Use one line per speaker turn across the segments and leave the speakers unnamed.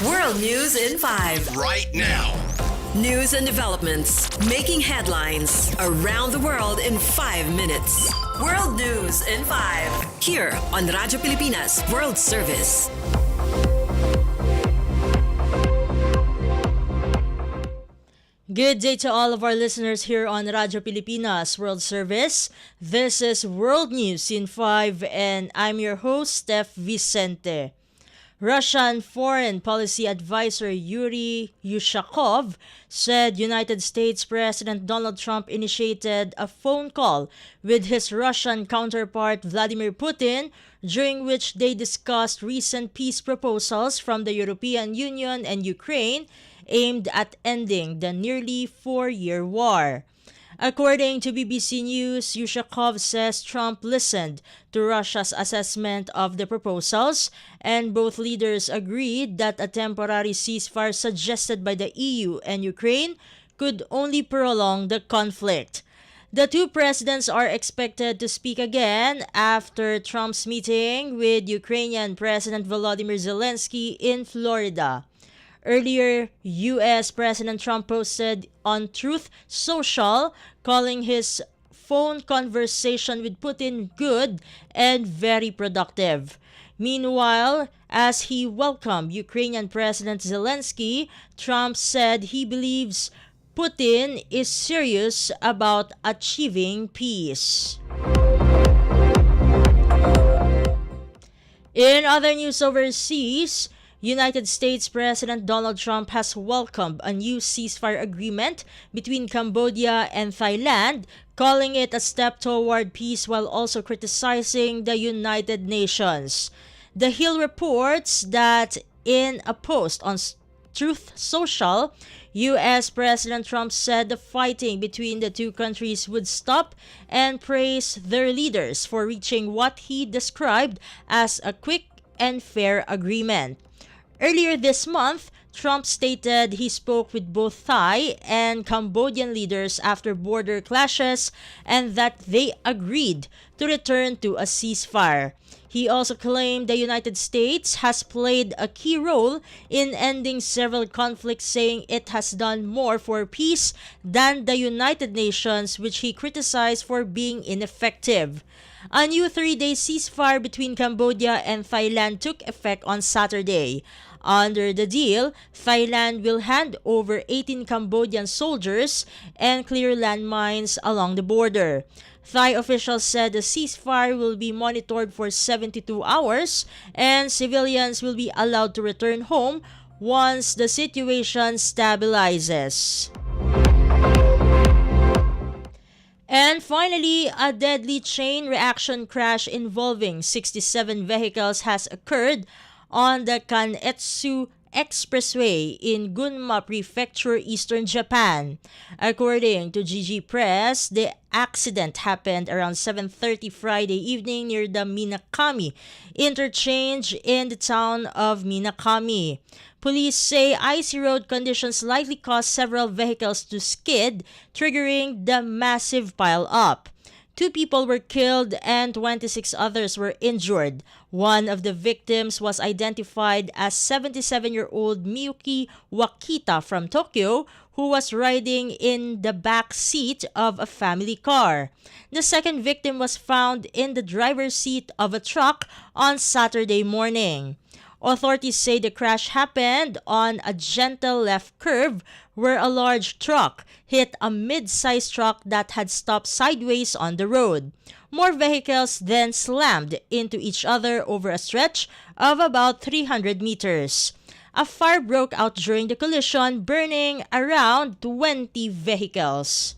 World News in 5.
Right now.
News and developments making headlines around the world in 5 minutes. World News in 5. Here on Radyo Pilipinas World Service.
Good day to all of our listeners here on Radyo Pilipinas World Service. This is World News in 5 and I'm your host, Steph Vicente. Russian Foreign Policy Advisor Yuri Yushakov said United States President Donald Trump initiated a phone call with his Russian counterpart Vladimir Putin, during which they discussed recent peace proposals from the European Union and Ukraine aimed at ending the nearly 4-year war. According to BBC News, Yushakov says Trump listened to Russia's assessment of the proposals, and both leaders agreed that a temporary ceasefire suggested by the EU and Ukraine could only prolong the conflict. The two presidents are expected to speak again after Trump's meeting with Ukrainian President Volodymyr Zelensky in Florida. Earlier, U.S. President Trump posted on Truth Social, calling his phone conversation with Putin good and very productive. Meanwhile, as he welcomed Ukrainian President Zelensky, Trump said he believes Putin is serious about achieving peace. In other news overseas, United States President Donald Trump has welcomed a new ceasefire agreement between Cambodia and Thailand, calling it a step toward peace while also criticizing the United Nations. The Hill reports that in a post on Truth Social, U.S. President Trump said the fighting between the two countries would stop and praised their leaders for reaching what he described as a quick and fair agreement. Earlier this month, Trump stated he spoke with both Thai and Cambodian leaders after border clashes and that they agreed to return to a ceasefire. He also claimed the United States has played a key role in ending several conflicts, saying it has done more for peace than the United Nations, which he criticized for being ineffective. A new 3-day ceasefire between Cambodia and Thailand took effect on Saturday. Under the deal, Thailand will hand over 18 Cambodian soldiers and clear landmines along the border. Thai officials said the ceasefire will be monitored for 72 hours and civilians will be allowed to return home once the situation stabilizes. And finally, a deadly chain reaction crash involving 67 vehicles has occurred on the Kanetsu Expressway in Gunma Prefecture, eastern Japan. According to GG Press, the accident happened around 7:30 Friday evening near the Minakami interchange in the town of Minakami. Police say icy road conditions likely caused several vehicles to skid, triggering the massive pile-up. 2 people were killed and 26 others were injured. One of the victims was identified as 77-year-old Miyuki Wakita from Tokyo, who was riding in the back seat of a family car. The second victim was found in the driver's seat of a truck on Saturday morning. Authorities say the crash happened on a gentle left curve where a large truck hit a mid-sized truck that had stopped sideways on the road. More vehicles then slammed into each other over a stretch of about 300 meters. A fire broke out during the collision, burning around 20 vehicles.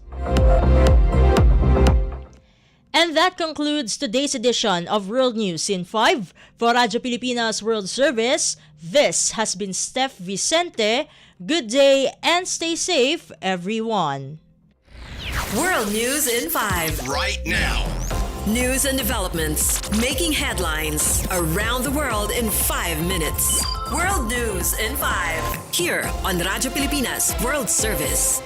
And that concludes today's edition of World News in 5. For Radyo Pilipinas World Service, this has been Steph Vicente. Good day and stay safe, everyone.
World News in 5.
Right now.
News and developments making headlines around the world in 5 minutes. World News in 5. Here on Radyo Pilipinas World Service.